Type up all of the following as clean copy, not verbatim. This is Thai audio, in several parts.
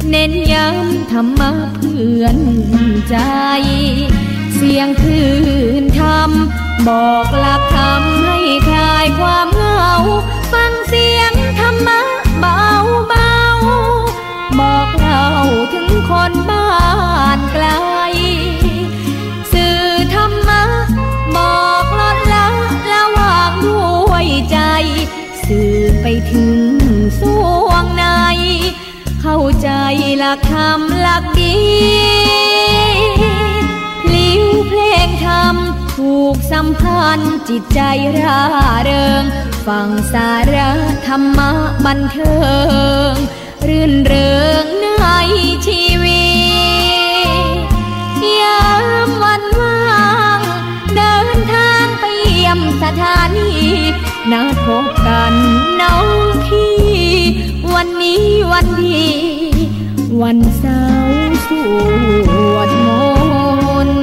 เน้นย้ำธรรมะเพื่อนใจเสียงคลื่นธรรมบอกหลักธรรมให้คลายความเหงาฟังเสียงธรรมะเบาเบาบอกเล่าถึงคนบ้านไกลสื่อธรรมะบอกลดละละวางด้วยใจสื่อไปถึงสวงในเข้าใจหลักธรรมหลักดีลิ้วเพลงธรรมถูกสัมพันธ์จิตใจร่าเริงฟังสาระธรรมะบันเทิงรื่นเริงในชีวิตยามวันว่างเดินทางไปเยี่ยมสถานีนัดพบกันน้องพี่วันนี้วันดีวันเสาร์สวดมนต์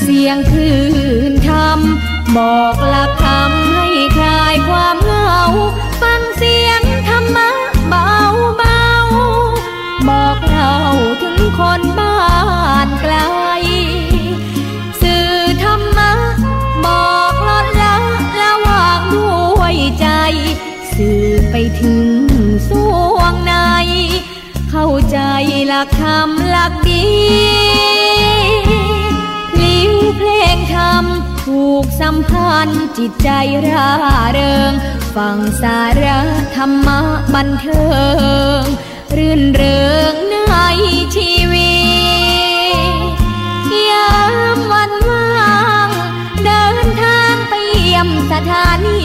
เสียงคลื่นธรรมบอกหลักธรรมให้คลายความเหงาฟังเสียงธรรมะเบาเบาบอกเล่าถึงคนบ้านไกลสื่อธรรมะบอกลดละละวางด้วยใจสื่อไปถึงสวงในเข้าใจหลักธรรมหลักดีเพลงธรรมถูกสัมพันธ์จิตใจร่าเริงฟังสาระธรรมะบันเทิงรื่นเริงในชีวิตยามวันว่างเดินทางไปเยี่ยมสถานี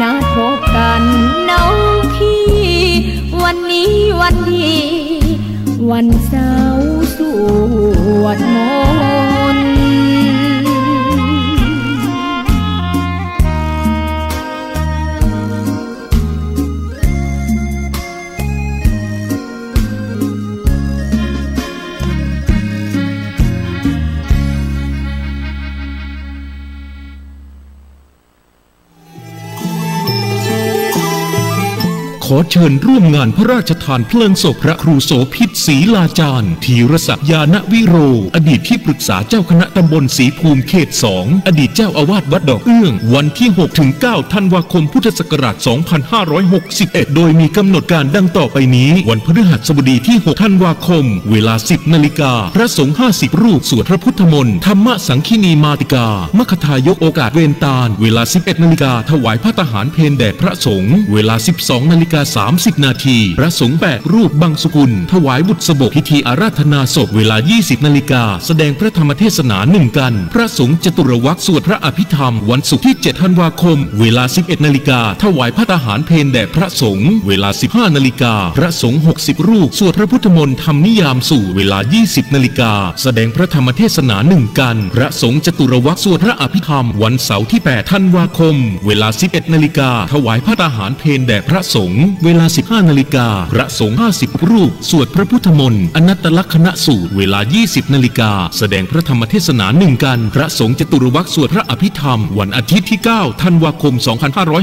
นัดพบกันน้องพี่วันนี้วันดีวันเสาร์สวดมนต์ขอเชิญร่วมงานพระราชทานเพลิงศพพระครูโสภิตศรีลาจารย์ธีรศักดิ์ญาณวิโรอดีตที่ปรึกษาเจ้าคณะตำบลศรีภูมิเขต 2อดีตเจ้าอาวาสวัดดอกเอื้องวันที่ 6-9 ธันวาคมพุทธศักราช 2561 โดยมีกำหนดการดังต่อไปนี้วันพฤหัสบดีที่ 6 ธันวาคมเวลา 10 นาฬิกาพระสงฆ์ 50 รูปสวดพระพุทธมนต์ธรรมสังคีนีมาติกามคทายกโอกาสเวรตาลเวลา 11 นาฬิกาถวายภัตตาหารเพลแด่พระสงฆ์เวลา 12 นาฬิกา 30 นาทีพระสงฆ์8 รูปบังสุกุลถวายบุตรสบกพิธีอาราธนาศพเวลา 20 นาฬิกาแสดงพระธรรมเทศนา1 กันพระสงฆ์จตุรวรรคสวดพระอภิธรรมวันศุกร์ที่ 7 ธันวาคมเวลา 11 นาฬิกาถวายภัตตาหารเพลแด่พระสงฆ์เวลา 15 นาฬิกาพระสงฆ์60 รูปสวดพระพุทธมนต์ธรรมนิยามสู่เวลา 20 นาฬิกาแสดงพระธรรมเทศนา1 กันพระสงฆ์จตุรวรรคสวดพระอภิธรรมวันเสาร์ที่ 8 ธันวาคมเวลา 11 นาฬิกาถวายภัตตาหารเพลแด่พระสงฆ์เวลา 15 นาฬิกาพระสงฆ์50 รูปสวดพระพุทธมนต์อนัตตลักษณสูตรเวลา 20 นาฬิกาแสดงพระธรรมเทศนา1 กันพระสงฆ์จตุรวรรคสวดพระอภิธรรมวันอาทิตย์ที่ 9 ธันวาคม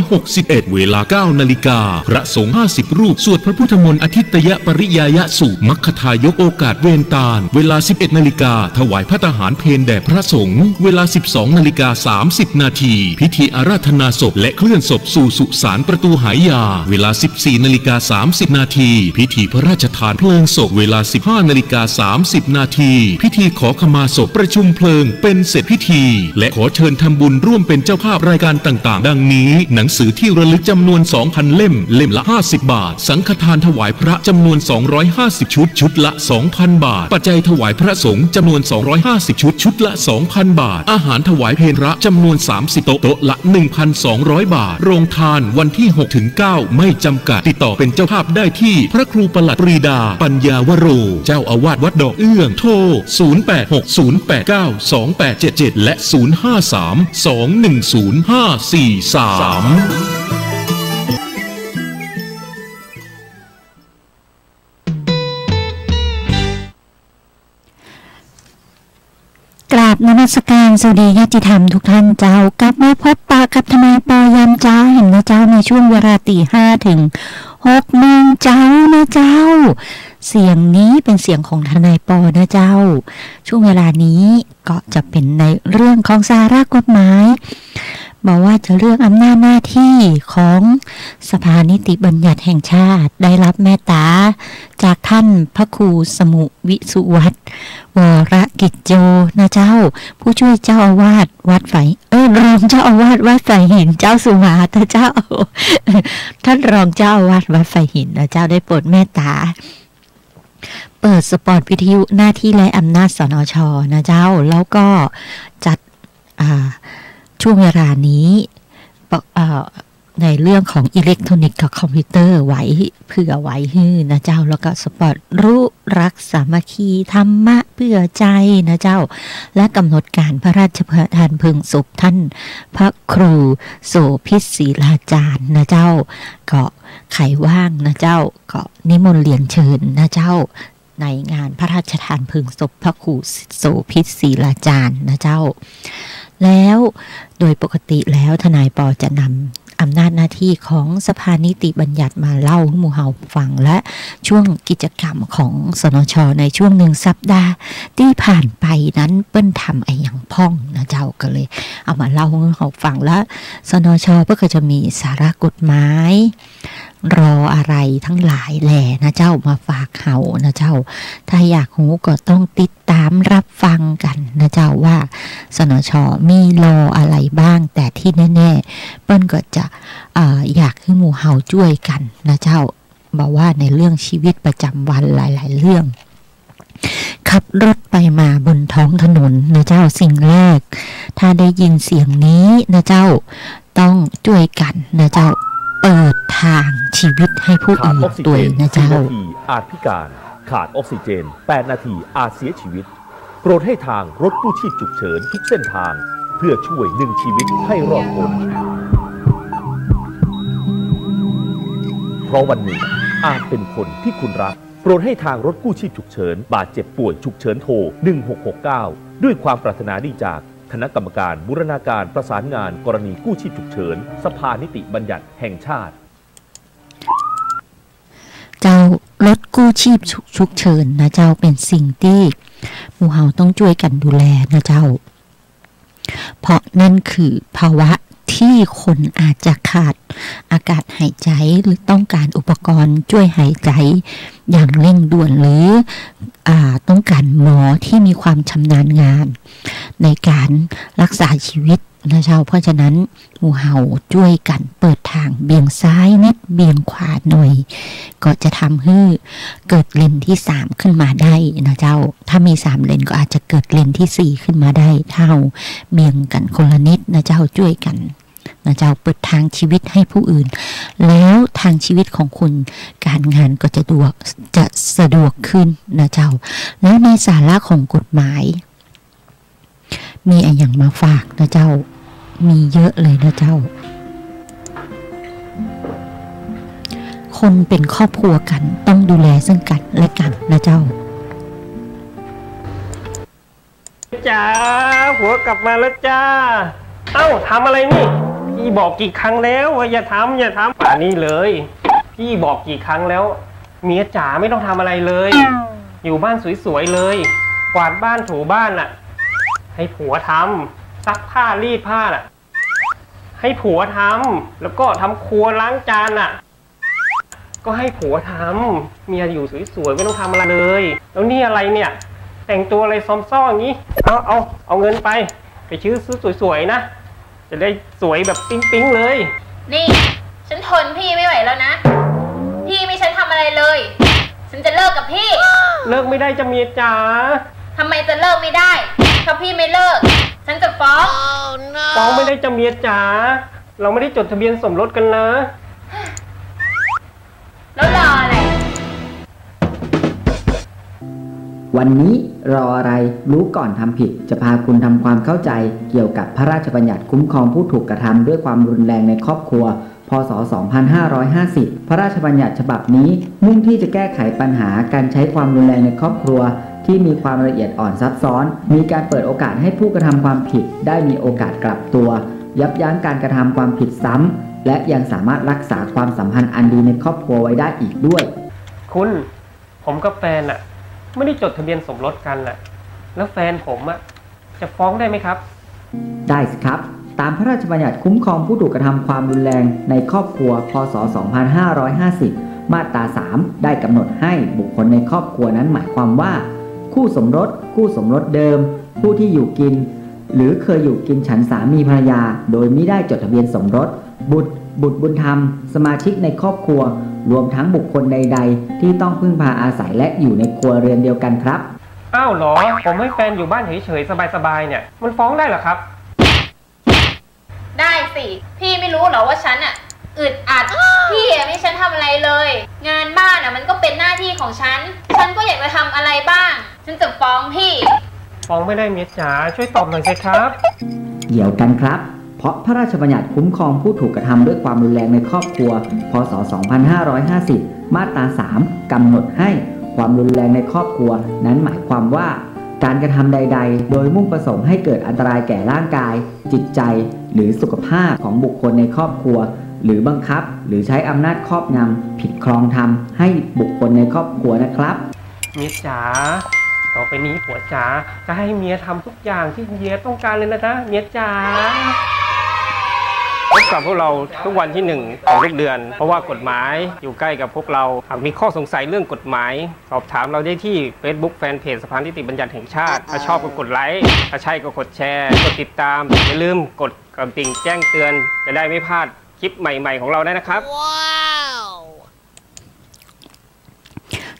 2561 เวลา 9 นาฬิกาพระสงฆ์50 รูปสวดพระพุทธมนต์อาทิตยปริยายสูตรมัคคทายกโอกาสเวรตาลเวลา 11 นาฬิกาถวายภัตตาหารเพลแด่พระสงฆ์เวลา 12 นาฬิกา 30 นาทีพิธีอาราธนาศพและเคลื่อนศพสู่สุสานประตูหายาเวลา 14 นาฬิกา 30 นาทีพิธีพระราชทานเพลิงศพเวลา 15 นาฬิกา 30 นาทีพิธีขอขมาศพประชุมเพลิงเป็นเสร็จพิธีและขอเชิญทำบุญร่วมเป็นเจ้าภาพรายการต่างๆดังนี้หนังสือที่ระลึกจำนวน 2,000 เล่มเล่มละ 50 บาทสังฆทานถวายพระจำนวน 250 ชุดชุดละ 2,000 บาทปัจจัยถวายพระสงฆ์จำนวน 250 ชุดชุดละ 2,000 บาทอาหารถวายเพลพระจำนวน 30 โต๊ะละ 1,200 บาทโรงทานวันที่ 6-9 ไม่จำกัด อกาสติดต่อเป็นเจ้าภาพได้ที่พระครูประหลัดปรีดาปัญญาวโรเจ้าอาวาสวัดดอกเอื้องโทร0860892877และ053210543กราบนมัสการสวัสดีญาติธรรมทุกท่านเจ้ากลับมาพบปะกับทนายปอยามเจ้าเห็นนะเจ้าในช่วงเวลา5 ถึง 6 โมงเจ้านะเจ้าเสียงนี้เป็นเสียงของทนายปอนะเจ้าช่วงเวลานี้ก็จะเป็นในเรื่องของสาระกฎหมายบอกว่าจะเรื่องอำนาจหน้าที่ของสภานิติบัญญัติแห่งชาติได้รับเมตตาจากท่านพระครูสมุวิสุวัฒน์วรกิจโจนะเจ้าผู้ช่วยเจ้าอาวาสวัดไฝรองเจ้าอาวาสวัดไฝหินเจ้าสุมาตเจ้าท่านรองเจ้าอาวาสวัดไฝหินนะเจ้าได้โปรดเมตตาเปิดสปอตวิทยุหน้าที่และอำนาจสนช.นะเจ้าแล้วก็จัดช่วงเวลานี้ในเรื่องของอิเล็กทรอนิกส์กับคอมพิวเตอร์ไว้เพื่อไว้ให้นะเจ้าแล้วก็สปอร์ตรู้รักสามัคคีธรรมะเพื่อใจนะเจ้าและกำหนดการพระราชทานเพลิงศพท่านพระครูโสภิตศรีลาจารย์นะเจ้าก็ไขว่างนะเจ้าก็นิมนต์เรียนเชิญนะเจ้าในงานพระราชทานเพลิงศพพระครูโสภิตศรีลาจารย์นะเจ้าแล้วโดยปกติแล้วทนายปอจะนำอำนาจหน้าที่ของสภานิติบัญญัติมาเล่าให้หมู่เฮาฟังและช่วงกิจกรรมของสนช.ในช่วง1 สัปดาห์ที่ผ่านไปนั้นเปิ้นทำไอ้อย่างพ่องนะเจ้าก็เลยเอามาเล่าให้เฮาฟังและสนช.เพื่อจะมีสาระกฎหมายรออะไรทั้งหลายแหล่นะเจ้ามาฝากเฮานะเจ้าถ้าอยากรู้ก็ต้องติดตามรับฟังกันนะเจ้าว่าสนช.มีรออะไรบ้างแต่ที่แน่ๆเปิ้นก็จะอยากให้หมู่เฮาช่วยกันนะเจ้าบอกว่าในเรื่องชีวิตประจำวันหลายๆเรื่องขับรถไปมาบนท้องถนนนะเจ้าสิ่งแรกถ้าได้ยินเสียงนี้นะเจ้าต้องช่วยกันนะเจ้าเปิดทางชีวิตให้ผู้อื่นด้วยนะเจ้า4 นาทีอาจพิการขาดออกซิเจน8 นาทีอาจเสียชีวิตโปรดให้ทางรถกู้ชีพฉุกเฉินทุกเส้นทางเพื่อช่วย1 ชีวิตให้รอดพ้นเพราะวันหนึ่งอาจเป็นคนที่คุณรักโปรดให้ทางรถกู้ชีพฉุกเฉินบาดเจ็บป่วยฉุกเฉินโทร1669ด้วยความปรารถนาดีจากคณะกรรมการบูรณาการประสานงานกรณีกู้ชีพฉุกเฉินสภานิติบัญญัติแห่งชาติเจ้ารถกู้ชีพฉุกเฉินนะเจ้าเป็นสิ่งที่หมู่เฮาต้องช่วยกันดูแลนะเจ้าเพราะนั่นคือภาวะที่คนอาจจะขาดอากาศหายใจหรือต้องการอุปกรณ์ช่วยหายใจอย่างเร่งด่วนหรือต้องการหมอที่มีความชำนาญงานในการรักษาชีวิตนะเจ้าเพราะฉะนั้นหมู่เฮาช่วยกันเปิดทางเบี่ยงซ้ายนิดเบี่ยงขวาหน่อยก็จะทำให้เกิดเลนที่3ขึ้นมาได้นะเจ้าถ้ามี3เลนก็อาจจะเกิดเลนที่4ขึ้นมาได้เท่าเบี่ยงกันคนละนิดนะเจ้าช่วยกันนะเจ้าเปิดทางชีวิตให้ผู้อื่นแล้วทางชีวิตของคุณการงานก็จะสะดวกขึ้นนะเจ้าแล้วในสาระของกฎหมายมีอะไรอย่างมาฝากนะเจ้ามีเยอะเลยนะเจ้าคนเป็นครอบครัวกันต้องดูแลซึ่งกันและกันนะเจ้าจ้าผัวกลับมาแล้วจ้าเอ้าทำอะไรนี่พี่บอกกี่ครั้งแล้วว่าอย่าทำป่านนี้เลยพี่บอกกี่ครั้งแล้วเมียจ๋าไม่ต้องทำอะไรเลยอยู่บ้านสวยๆเลยกวาดบ้านถูบ้านน่ะให้ผัวทำซักผ้ารีดผ้าน่ะให้ผัวทำแล้วก็ทำครัวล้างจานน่ะก็ให้ผัวทำเมียอยู่สวยๆไม่ต้องทำอะไรเลยแล้วนี่อะไรเนี่ยแต่งตัวอะไรซอมซ่ออย่างนี้เอาเงินไปซื้อสวยๆนะจะได้สวยแบบปิ๊งๆเลยนี่ฉันทนพี่ไม่ไหวแล้วนะพี่ไม่ฉันทำอะไรเลยฉันจะเลิกกับพี่เลิกไม่ได้จะเมียจ๋าทำไมจะเลิกไม่ได้ถ้าพี่ไม่เลิกฉันจะฟ้องฟ้องไม่ได้จะเมียจ๋าเราไม่ได้จดทะเบียนสมรสกันนะ แล้วรออะไรวันนี้รออะไรรู้ก่อนทำผิดจะพาคุณทำความเข้าใจเกี่ยวกับพระราชบัญญัติคุ้มครองผู้ถูกกระทำด้วยความรุนแรงในครอบครัวพ.ศ. 2550 พระราชบัญญัติฉบับนี้มุ่งที่จะแก้ไขปัญหาการใช้ความรุนแรงในครอบครัวที่มีความละเอียดอ่อนซับซ้อนมีการเปิดโอกาสให้ผู้กระทำความผิดได้มีโอกาสกลับตัวยับยั้งการกระทำความผิดซ้ำและยังสามารถรักษาความสัมพันธ์อันดีในครอบครัวไว้ได้อีกด้วยคุณผมกับแฟนไม่ได้จดทะเบียนสมรสกันแล้วแฟนผมจะฟ้องได้ไหมครับได้สิครับตามพระราชบัญญัติคุ้มครองผู้ถูกกระทำความรุนแรงในครอบครัวพ.ศ. 2550 มาตรา 3 ได้กำหนดให้บุคคลในครอบครัวนั้นหมายความว่าคู่สมรสคู่สมรสเดิมผู้ที่อยู่กินหรือเคยอยู่กินฉันสามีภรรยาโดยไม่ได้จดทะเบียนสมรสบุตรบุญธรรมสมาชิกในครอบครัวรวมทั้งบุคคลใดๆที่ต้องพึ่งพาอาศัยและอยู่ในครัวเรือนเดียวกันครับอ้าวเหรอผมให้แฟนอยู่บ้านเฉยๆสบายๆเนี่ยมันฟ้องได้เหรอครับได้สิพี่ไม่รู้เหรอว่าฉันอึดอัดพี่ไม่ฉันทำอะไรเลยงานบ้านมันก็เป็นหน้าที่ของฉันก็อยากจะทำอะไรบ้างฉันจะฟ้องพี่ฟ้องไม่ได้เมียจ๋าช่วยตอบหน่อยสิครับเดี๋ยวกันครับเพราะพระราชบัญญัติคุ้มครองผู้ถูกกระทำด้วยความรุนแรงในครอบครัวพ.ศ. 2550 มาตรา 3 กำหนดให้ความรุนแรงในครอบครัวนั้นหมายความว่าการกระทำใดๆโดยมุ่งประสงค์ให้เกิดอันตรายแก่ร่างกายจิตใจหรือสุขภาพของบุคคลในครอบครัวหรือบังคับหรือใช้อำนาจครอบงำผิดครองธรรมให้บุคคลในครอบครัวนะครับเมียจ๋าต่อไปนี้ผัวจ๋าจะให้เมียทำทุกอย่างที่เมียต้องการเลยนะเมียจ๋าพบกับพวกเราทุกวันที่1ของทุกเดือนเพราะว่ากฎหมายอยู่ใกล้กับพวกเราหากมีข้อสงสัยเรื่องกฎหมายสอบถามเราได้ที่ Facebook Fanpage สภานิติบัญญัติแห่งชาติถ้าชอบก็กดไลค์ถ้าใช่ก็กดแชร์กดติดตามอย่าลืมกดกระดิ่งแจ้งเตือนจะได้ไม่พลาดคลิปใหม่ๆของเราได้นะครับ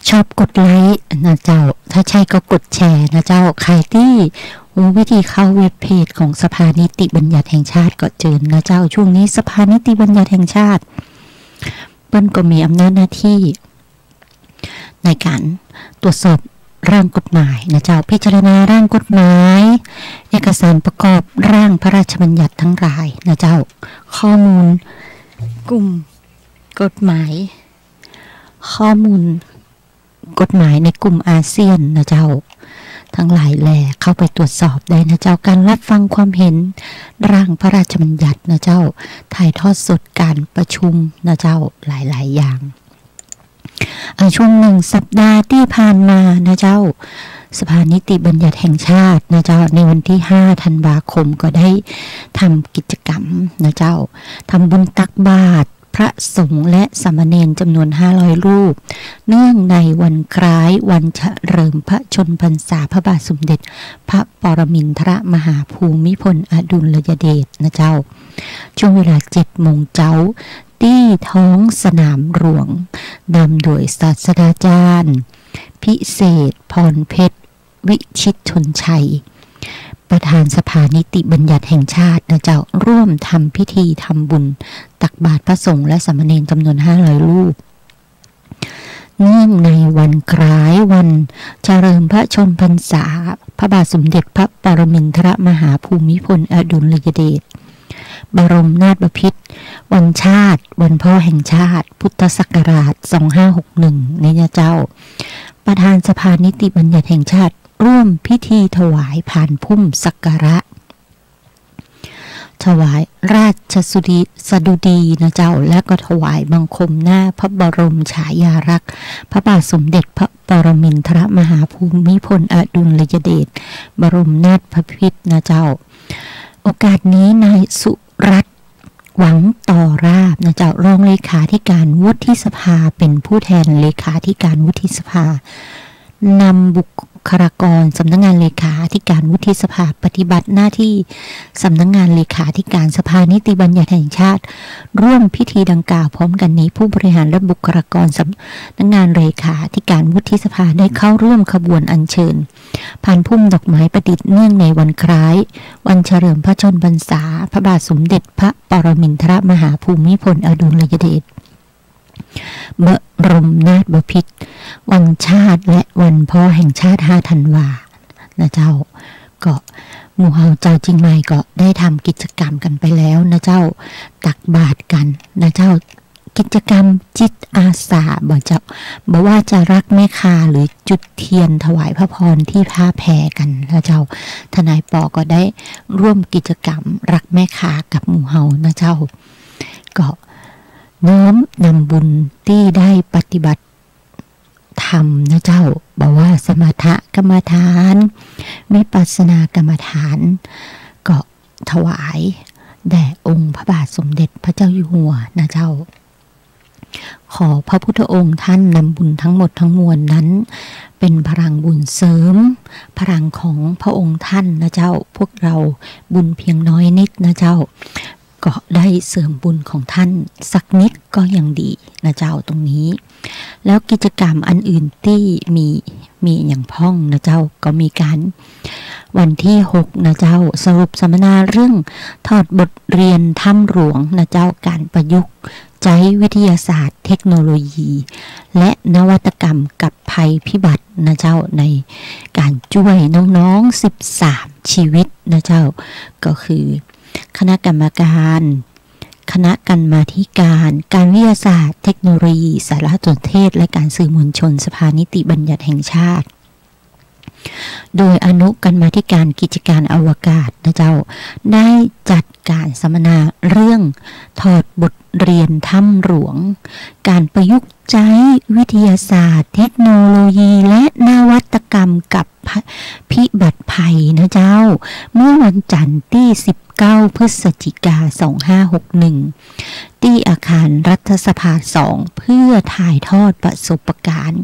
ชอบกดไลค์นะเจ้าถ้าใช่ก็กดแชร์นะเจ้าใครที่วิธีเข้าเว็บเพจของสภานิติบัญญัติแห่งชาติก็เจอนะเจ้าช่วงนี้สภานิติบัญญัติแห่งชาติเปิ้ลก็มีอำนาจหน้าที่ในการตรวจสอบร่างกฎหมายนะเจ้าพิจารณาร่างกฎหมายเอกสารประกอบร่างพระราชบัญญัติทั้งหลายนะเจ้าข้อมูลกลุ่มกฎหมายข้อมูลกฎหมายในกลุ่มอาเซียนนะเจ้าทั้งหลายแหล่เข้าไปตรวจสอบได้นะเจ้าการรับฟังความเห็นร่างพระราชบัญญัตินะเจ้าถ่ายทอดสดการประชุมนะเจ้าหลายๆอย่างช่วง1 สัปดาห์ที่ผ่านมานะเจ้าสภานิติบัญญัติแห่งชาตินะเจ้าในวันที่5 ธันวาคมก็ได้ทำกิจกรรมนะเจ้าทำบุญตักบาตรพระสงฆ์และสามเณรจำนวน500รูปเนื่องในวันคล้ายวันเฉลิมพระชนมพรรษาพระบาทสมเด็จพระปรมินทรมหาภูมิพลอดุลยเดชนะเจ้าช่วงเวลา 7 โมงเช้าที่ท้องสนามหลวงนำโดยศาสตราจารย์พิเศษพรเพชรวิชิตชนชัยประธานสภานิติบัญญัติแห่งชาตินะเจ้าร่วมทำพิธีทำบุญตักบาตรพระสงฆ์และสามเณรจำนวน500รูปเนื่องในวันคล้ายวันเฉลิมพระชนมพรรษาพระบาทสมเด็จพระปรมินทรมหาภูมิพลอดุลยเดชบรมนาถบพิตรวันชาติวันพ่อแห่งชาติพุทธศักราช2561นี่นะเจ้าประธานสภานิติบัญญัติแห่งชาติร่วมพิธีถวายผ่านพุ่มสักการะถวายราชสดุดีนะเจ้าและก็ถวายบังคมหน้าพระบรมฉายาลักษณ์พระบาทสมเด็จพระปรมินทรมหาภูมิพลอดุลยเดชบรมนาถบพิตรนะเจ้าโอกาสนี้นายสุรัตน์หวังต่อราบนะเจ้ารองเลขาธิการวุฒิสภาเป็นผู้แทนเลขาธิการวุฒิสภานำบุคลากรสำนักงานเลขาธิการวุฒิสภาปฏิบัติหน้าที่สำนักงานเลขาธิการสภานิติบัญญัติแห่งชาติร่วมพิธีดังกล่าวพร้อมกันนี้ผู้บริหารและบุคลากรสำนักงานเลขาธิการวุฒิสภาได้เข้าร่วมขบวนอัญเชิญผ่านพุ่มดอกไม้ประดิษฐ์เนื่องในวันคล้ายวันเฉลิมพระชนมพรรษาพระบาทสมเด็จพระปรมินทรมหาภูมิพลอดุลยเดช บรมนาถบพิตรวันชาติและวันพ่อแห่งชาติ5 ธันวานะเจ้าก็หมู่เฮาเจ้าจริงไหมก็ได้ทำกิจกรรมกันไปแล้วนะเจ้าตักบาตรกันนะเจ้ากิจกรรมจิตอาสาบอกว่าจะรักแม่คาหรือจุดเทียนถวายพระพรที่ผ้าแพรกันนะเจ้าทนายปอก็ได้ร่วมกิจกรรมรักแม่คากับหมู่เฮานะเจ้าก็น้อมนำบุญที่ได้ปฏิบัติธรรมนะเจ้าบอกว่าสมถกรรมฐานวิปัสสนากรรมฐานก็ถวายแด่องค์พระบาทสมเด็จพระเจ้าอยู่หัวนะเจ้าขอพระพุทธองค์ท่านนำบุญทั้งหมดทั้งมวลนั้นเป็นพลังบุญเสริมพลังของพระองค์ท่านนะเจ้าพวกเราบุญเพียงน้อยนิดนะเจ้าก็ได้เสริมบุญของท่านสักนิดก็ยังดีนะเจ้าตรงนี้แล้วกิจกรรมอันอื่นที่มีอย่างพ้องนะเจ้าก็มีการวันที่6นะเจ้าสรุปสัมมนาเรื่องถอดบทเรียนถ้ำหลวงนะเจ้าการประยุกต์ใช้วิทยาศาสตร์เทคโนโลยีและนวัตกรรมกับภัยพิบัตินะเจ้าในการช่วยน้องๆ13ชีวิตนะเจ้าก็คือคณะกรรมการคณะกรรมาธิการการวิทยาศาสตร์เทคโนโลยีสารสนเทศและการสื่อมวลชนสภานิติบัญญัติแห่งชาติโดยอนุกรรมาธิการกิจการอวกาศนะเจ้าได้จัดการสัมมนาเรื่องถอดบทเรียนถ้ำหลวงการประยุกต์ใช้วิทยาศาสตร์เทคโนโลยีและนวัตกรรมกับพิบัติภัยนะเจ้าเมื่อวันจันทร์ที่19 พฤศจิกายน 2561ที่อาคารรัฐสภา2เพื่อถ่ายทอดประสบการณ์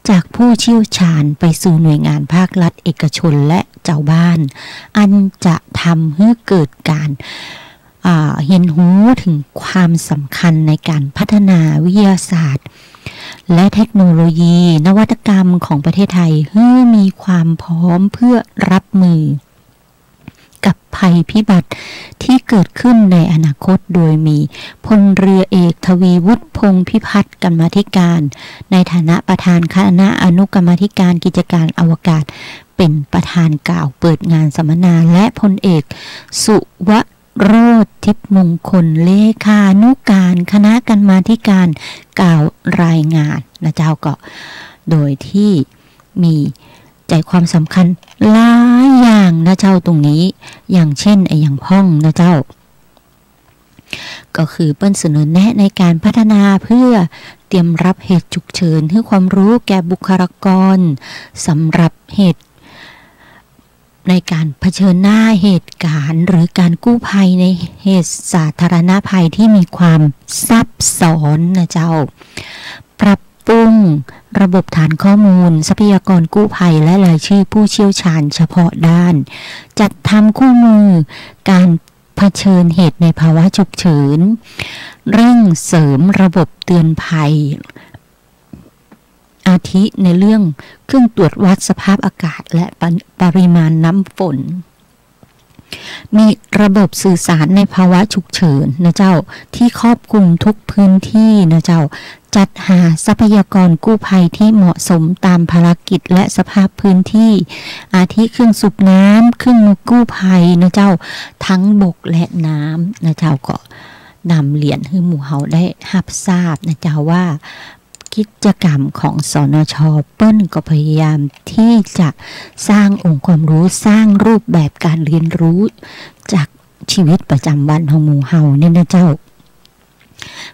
จากผู้เชี่ยวชาญไปสู่หน่วยงานภาครัฐเอกชนและเจ้าบ้านอันจะทำให้เกิดการเห็นหูถึงความสำคัญในการพัฒนาวิทยาศาสตร์และเทคโนโลยีนวัตกรรมของประเทศไทยให้มีความพร้อมเพื่อรับมือกับภัยพิบัติที่เกิดขึ้นในอนาคตโดยมีพลเรือเอกทวีวุฒิพงษ์พิพัฒน์กรรมาธิการในฐานะประธานคณะอนุกรรมาธิการกิจการอวกาศเป็นประธานกล่าวเปิดงานสัมมนาและพลเอกสุวโรจน์ทิพย์มงคลเลขานุการคณะกรรมาธิการกล่าวรายงานนะเจ้าก็โดยที่มีใจความสำคัญหลายอย่างนะเจ้าตรงนี้อย่างเช่นอย่างพ้องนะเจ้าก็คือเปิ้นเสนอแนะในการพัฒนาเพื่อเตรียมรับเหตุฉุกเฉินให้ความรู้แก่บุคลากรสำหรับเหตุในการเผชิญหน้าเหตุการณ์หรือการกู้ภัยในเหตุสาธารณภัยที่มีความซับซ้อนนะเจ้าปรับปรุงระบบฐานข้อมูลทรัพยากรกู้ภัยและรายชื่อผู้เชี่ยวชาญเฉพาะด้านจัดทำคู่มือการเผชิญเหตุในภาวะฉุกเฉินเร่งเสริมระบบเตือนภัยอาทิในเรื่องเครื่องตรวจวัดสภาพอากาศและปริมาณน้ำฝนมีระบบสื่อสารในภาวะฉุกเฉินนะเจ้าที่ครอบคลุมทุกพื้นที่นะเจ้าจัดหาทรัพยากรกู้ภัยที่เหมาะสมตามภารกิจและสภาพพื้นที่อาทิเครื่องสูบน้ำเครื่องมือกู้ภัยนะเจ้าทั้งบกและน้ำนะเจ้าก็นำเหรียญให้หมู่เฮาได้รับทราบนะเจ้าว่ากิจกรรมของสนช.เปิ้ลก็พยายามที่จะสร้างองค์ความรู้สร้างรูปแบบการเรียนรู้จากชีวิตประจำวันของหมู่เฮาเนี่ยนะเจ้า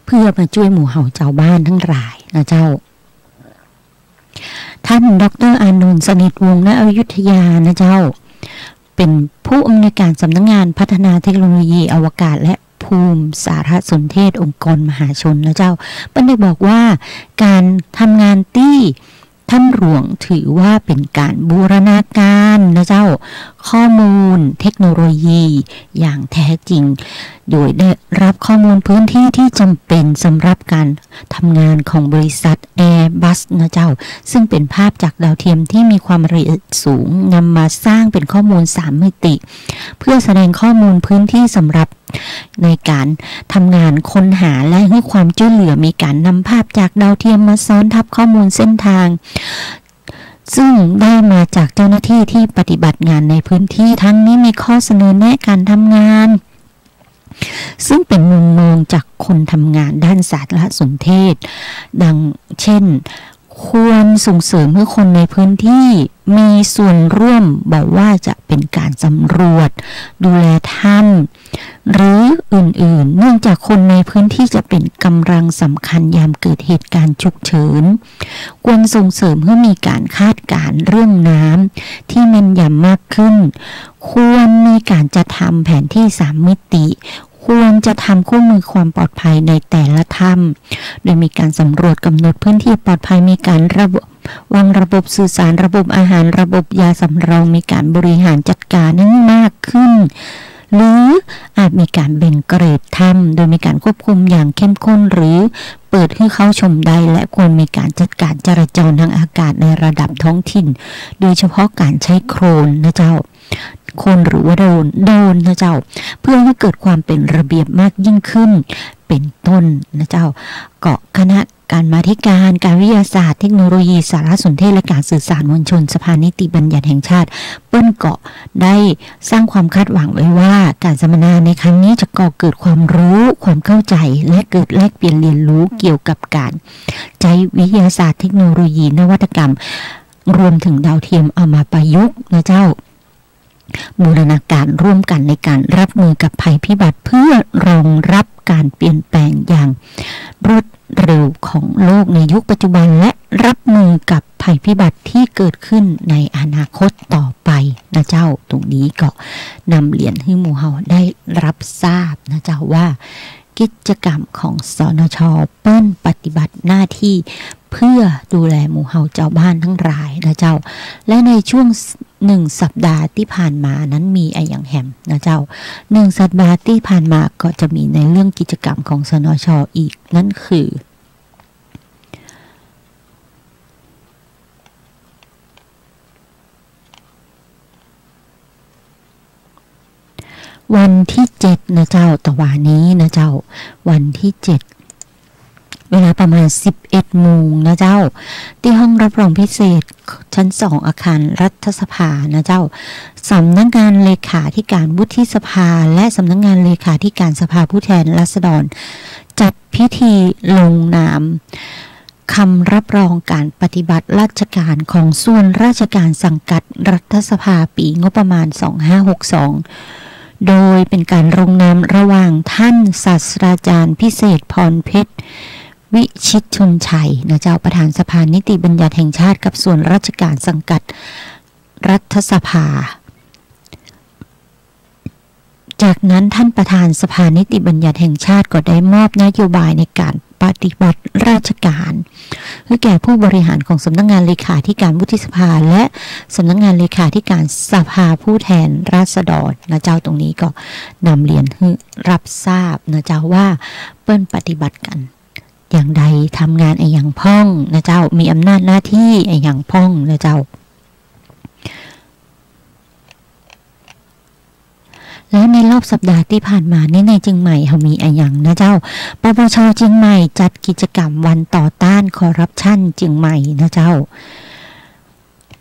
เพื่อมาช่วยหมู่เฮาเจ้าบ้านทั้งหลายนะเจ้าท่านดร.อานนท์สนิทวงศ์ณอยุธยานะเจ้าเป็นผู้อำนวยการสำนักงานพัฒนาเทคโนโลยีอวกาศและภูมิสารสนเทศองค์กรมหาชนนะเจ้าเปิ้ลได้บอกว่าการทำงานที่ถ้ำหลวงถือว่าเป็นการบูรณาการนะเจ้าข้อมูลเทคโนโลยีอย่างแท้จริงโดยได้รับข้อมูลพื้นที่ที่จำเป็นสำหรับการทำงานของบริษัท Airbus นะเจ้าซึ่งเป็นภาพจากดาวเทียมที่มีความละเอียดสูงนำมาสร้างเป็นข้อมูล3 มิติเพื่อแสดงข้อมูลพื้นที่สำหรับ ในการทำงานค้นหาและให้ความช่วยเหลือมีการนำภาพจากดาวเทียมมาซ้อนทับข้อมูลเส้นทางซึ่งได้มาจากเจ้าหน้าที่ที่ปฏิบัติงานในพื้นที่ทั้งนี้มีข้อเสนอแนะการทำงานซึ่งเป็นมุมมองจากคนทำงานด้านสารสนเทศดังเช่นควรส่งเสริมให้คนในพื้นที่มีส่วนร่วมบอกว่าจะเป็นการสำรวจดูแลถ้ำหรืออื่นๆเนื่องจากคนในพื้นที่จะเป็นกำลังสำคัญยามเกิดเหตุการณ์ฉุกเฉินควรส่งเสริมให้มีการคาดการณ์เรื่องน้ำที่แม่นยำมากขึ้นควรมีการจัดทำแผนที่3 มิติควรจะทำคู่มือความปลอดภัยในแต่ละถ้ำโดยมีการสำรวจกำหนดพื้นที่ปลอดภัยมีการวางระบบสื่อสารระบบอาหารระบบยาสำรองมีการบริหารจัดการนั้นมากขึ้นหรืออาจมีการแบ่งเกรดถ้ำโดยมีการควบคุมอย่างเข้มข้นหรือเปิดให้เข้าชมได้และควรมีการจัดการจราจรทางอากาศในระดับท้องถิ่นโดยเฉพาะการใช้โครนนะเจ้าคนหรือว่าโดนนะเจ้าเพื่อให้เกิดความเป็นระเบียบมากยิ่งขึ้นเป็นต้นนะเจ้าเกาะคณะการมาธิการวิทยาศาสตร์เทคโนโลยีสารสนเทศและการสื่อสารมวลชนสภานิติบัญญัติแห่งชาติเปิ้ลเกาะได้สร้างความคาดหวังไว้ว่าการสัมมนาในครั้งนี้จะก่อเกิดความรู้ความเข้าใจและเกิดแลกเปลี่ยนเรียนรู้เกี่ยวกับการใช้วิทยาศาสตร์เทคโนโลยีนวัตกรรมรวมถึงดาวเทียมเอามาประยุกต์นะเจ้าบูรณาการร่วมกันในการรับมือกับภัยพิบัติเพื่อรองรับการเปลี่ยนแปลงอย่างรวดเร็วของโลกในยุคปัจจุบันและรับมือกับภัยพิบัติที่เกิดขึ้นในอนาคตต่อไปนะเจ้าตรงนี้ก็นำเรียนให้หมู่เฮาได้รับทราบนะเจ้าว่ากิจกรรมของสนช.เปิ้ลปฏิบัติหน้าที่เพื่อดูแลหมู่เฮาเจ้าบ้านทั้งหลายนะเจ้าและในช่วง1 สัปดาห์ที่ผ่านมานั้นมีอย่างแหมนะเจ้า1 สัปดาห์ที่ผ่านมาก็จะมีในเรื่องกิจกรรมของสนช.อีกนั่นคือวันที่7นะเจ้าตะวันนี้นะเจ้าวันที่7เวลาประมาณ 11 โมงนะเจ้าที่ห้องรับรองพิเศษชั้น2อาคารรัฐสภานะเจ้าสำนักงานเลขาธิการวุฒิสภาและสำนักงานเลขาธิการสภาผู้แทนราษฎรจัดพิธีลงนามคำรับรองการปฏิบัติราชการของส่วนราชการสังกัดรัฐสภาปีงบประมาณ2562โดยเป็นการลงนามระหว่างท่านศาสตราจารย์พิเศษพรเพชรวิชิตชนชัยนะเจ้าประธานสภานิติบัญญัติแห่งชาติกับส่วนราชการสังกัดรัฐสภาจากนั้นท่านประธานสภานิติบัญญัติแห่งชาติก็ได้มอบนโยบายในการปฏิบัติราชการให้แก่ผู้บริหารของสำนักงานเลขาธิการวุฒิสภาและสำนักงานเลขาธิการสภาผู้แทนราษฎรนะเจ้าตรงนี้ก็นำเรียนให้รับทราบนะเจ้าว่าเปิ้นปฏิบัติกันอย่างใดทำงานอย่างพ้องนะเจ้ามีอำนาจหน้าที่อย่างพ้องนะเจ้าและในรอบสัปดาห์ที่ผ่านมาในเชียงใหม่เขามีอย่างนะเจ้าปปช.เชียงใหม่จัดกิจกรรมวันต่อต้านคอร์รัปชันเชียงใหม่นะเจ้า